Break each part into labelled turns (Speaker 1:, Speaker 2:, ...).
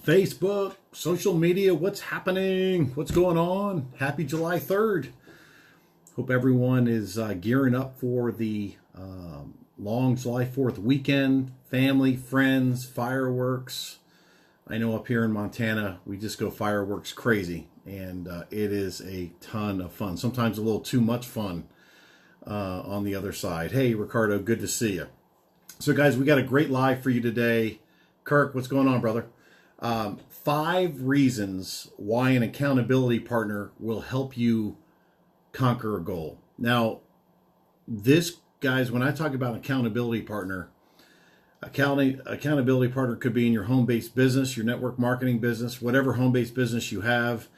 Speaker 1: Facebook, social media, what's happening? What's going on? Happy July 3rd. Hope everyone is gearing up for the long July 4th weekend. Family, friends, fireworks. I know up here in Montana, we just go fireworks crazy, and it is a ton of fun. Sometimes a little too much fun on the other side. Hey, Ricardo, good to see you. So, guys, we got a great live for you today. Kirk, what's going on, brother? 5 reasons why an accountability partner will help you conquer a goal. Now, this, guys, when I talk about accountability partner, accountability partner could be in your home-based business, your network marketing business, whatever home-based business you have.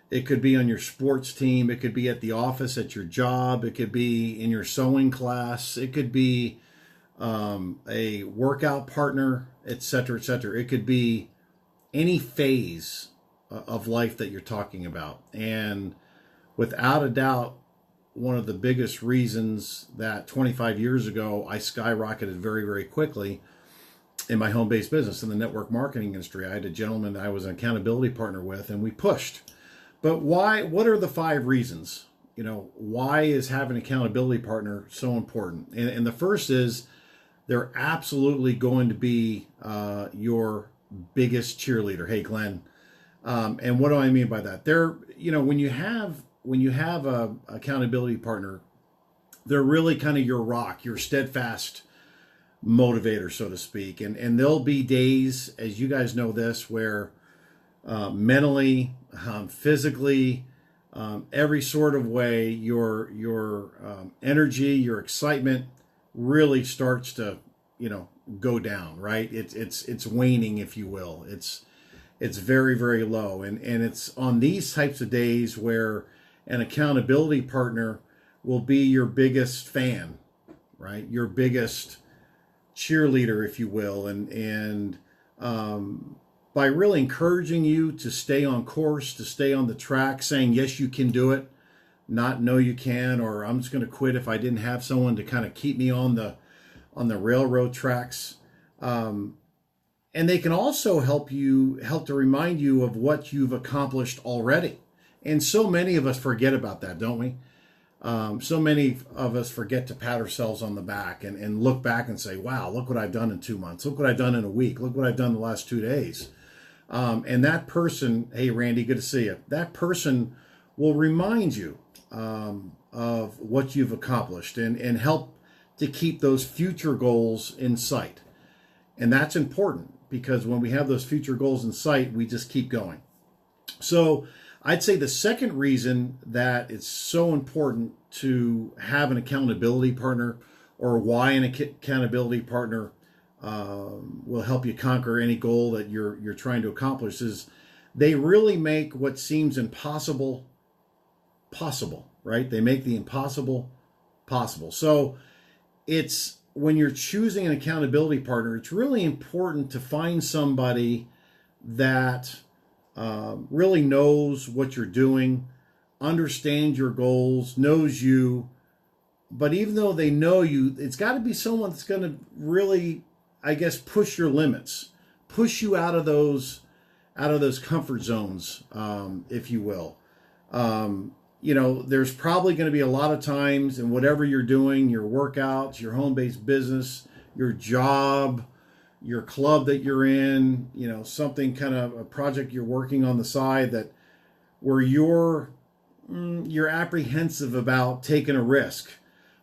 Speaker 1: It could be on your sports team. It could be at the office, at your job. It could be in your sewing class. It could be a workout partner, etc., etc. It could be any phase of life that you're talking about. And without a doubt, one of the biggest reasons that 25 years ago I skyrocketed very, very quickly in my home-based business in the network marketing industry. I had a gentleman that I was an accountability partner with, and we pushed. But why? What are the 5 reasons? You know, why is having an accountability partner so important? And the first is they're absolutely going to be your biggest cheerleader. Hey, Glenn. And what do I mean by that? They're, you know, when you have a accountability partner, they're really kind of your rock, your steadfast motivator, so to speak. And there'll be days, as you guys know this, where mentally, physically, every sort of way, your energy, your excitement really starts to, you know, go down, right? It's waning, if you will. It's very, very low. And it's on these types of days where an accountability partner will be your biggest fan, right? Your biggest cheerleader, if you will. And by really encouraging you to stay on course, to stay on the track, saying, yes, you can do it, not no, you can, or I'm just going to quit if I didn't have someone to kind of keep me on the railroad tracks. And they can also help to remind you of what you've accomplished already. And so many of us forget about that, don't we? So many of us forget to pat ourselves on the back and look back and say, wow, look what I've done in 2 months. Look what I've done in a week. Look what I've done the last 2 days. And that person, hey, Randy, good to see you. That person will remind you of what you've accomplished and help to keep those future goals in sight. And that's important because when we have those future goals in sight, we just keep going. So I'd say the second reason that it's so important to have an accountability partner, or why an accountability partner will help you conquer any goal that you're trying to accomplish, is they really make what seems impossible possible, right? They make the impossible possible. So it's when you're choosing an accountability partner, it's really important to find somebody that really knows what you're doing, understands your goals, knows you. But even though they know you, it's got to be someone that's going to really, I guess, push your limits, push you out of those comfort zones, if you will. You know, there's probably going to be a lot of times in whatever you're doing, your workouts, your home-based business, your job, your club that you're in, you know, something kind of a project you're working on the side that where you're apprehensive about taking a risk,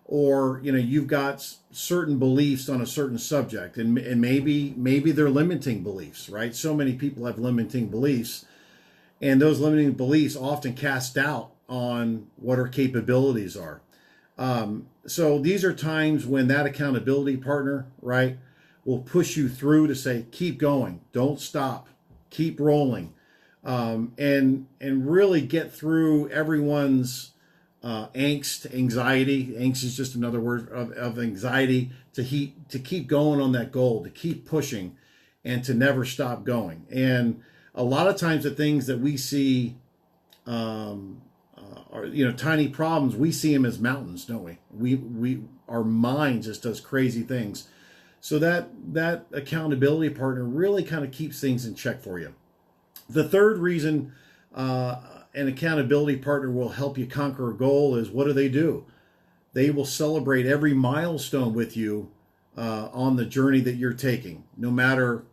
Speaker 1: or, you know, you've got certain beliefs on a certain subject, and maybe they're limiting beliefs, right? So many people have limiting beliefs, and those limiting beliefs often cast doubt on what our capabilities are. So these are times when that accountability partner, right, will push you through to say, keep going, don't stop, keep rolling, and really get through everyone's anxiety. Angst is just another word of anxiety, to keep going on that goal, to keep pushing, and to never stop going. And a lot of times the things that we see are, you know, tiny problems, we see them as mountains, don't we? Our mind just does crazy things. So that accountability partner really kind of keeps things in check for you. The third reason an accountability partner will help you conquer a goal is, what do? They will celebrate every milestone with you on the journey that you're taking, no matter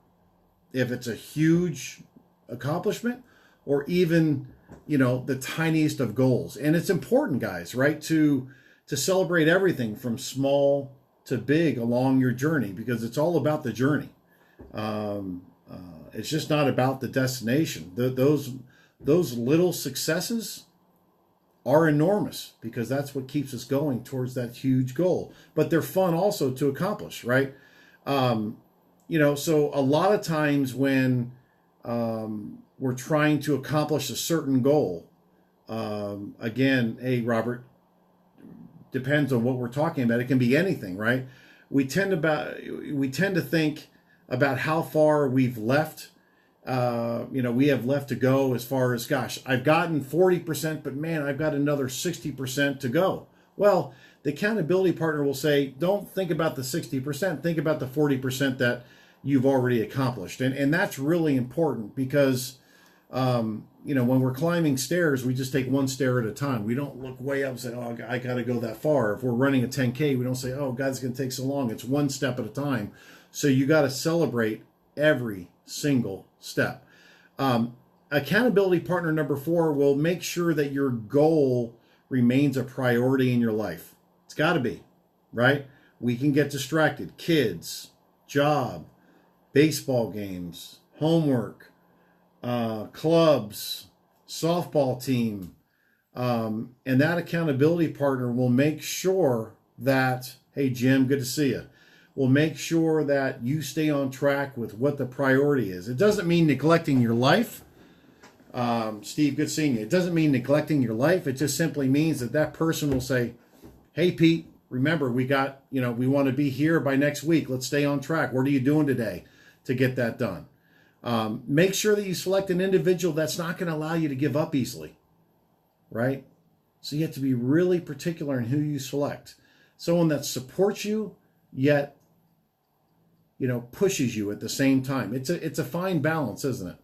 Speaker 1: if it's a huge accomplishment or even, the tiniest of goals. And it's important, guys, right, to celebrate everything from small to big along your journey, because it's all about the journey. It's just not about the destination. Those little successes are enormous, because that's what keeps us going towards that huge goal. But they're fun also to accomplish, right? So a lot of times when we're trying to accomplish a certain goal, again, hey, Robert, depends on what we're talking about. It can be anything, right? We tend to think about how far we've left. We have left to go as far as, gosh, I've gotten 40%, but man, I've got another 60% to go. Well, the accountability partner will say, don't think about the 60%, think about the 40% that you've already accomplished. And that's really important, because, when we're climbing stairs, we just take one stair at a time. We don't look way up and say, oh, I got to go that far. If we're running a 10K, we don't say, oh, God, it's going to take so long. It's one step at a time. So you got to celebrate every single step. Accountability partner number 4 will make sure that your goal remains a priority in your life. It's got to be, right? We can get distracted. Kids, job, baseball games, homework, clubs, softball team. And that accountability partner will make sure that, hey, Jim, good to see you. Will make sure that you stay on track with what the priority is. It doesn't mean neglecting your life. Steve, good seeing you. It doesn't mean neglecting your life. It just simply means that person will say, hey, Pete, remember, we want to be here by next week. Let's stay on track. What are you doing today to get that done? Make sure that you select an individual that's not going to allow you to give up easily, right? So you have to be really particular in who you select. Someone that supports you, yet pushes you at the same time. It's a fine balance, isn't it?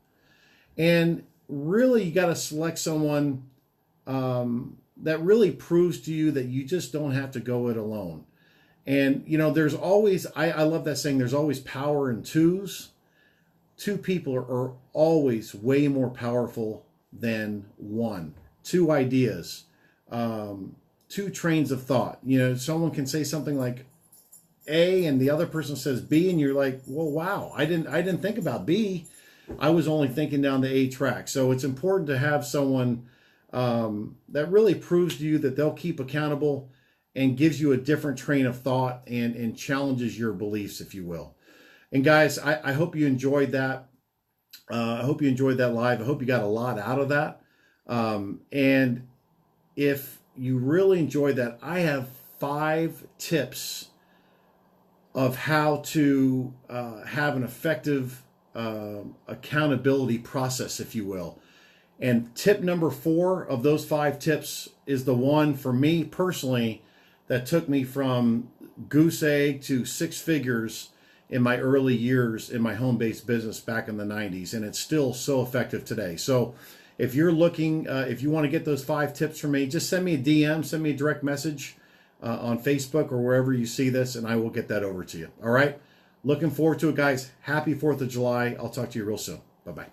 Speaker 1: And really, you got to select someone that really proves to you that you just don't have to go it alone. And there's always, I love that saying, there's always power in twos. Two people are always way more powerful than one. Two ideas, two trains of thought. Someone can say something like A and the other person says B, and you're like, well, wow, I didn't think about B. I was only thinking down the A track. So it's important to have someone that really proves to you that they'll keep accountable and gives you a different train of thought and challenges your beliefs, if you will. And guys, I hope you enjoyed that. I hope you enjoyed that live. I hope you got a lot out of that. And if you really enjoyed that, I have 5 tips of how to have an effective accountability process, if you will. And tip number 4 of those 5 tips is the one for me personally that took me from goose egg to 6 figures in my early years in my home-based business back in the 90s. And it's still so effective today. So if you're looking, if you want to get those 5 tips from me, just send me a DM, send me a direct message on Facebook or wherever you see this, and I will get that over to you. All right. Looking forward to it, guys. Happy 4th of July. I'll talk to you real soon. Bye-bye.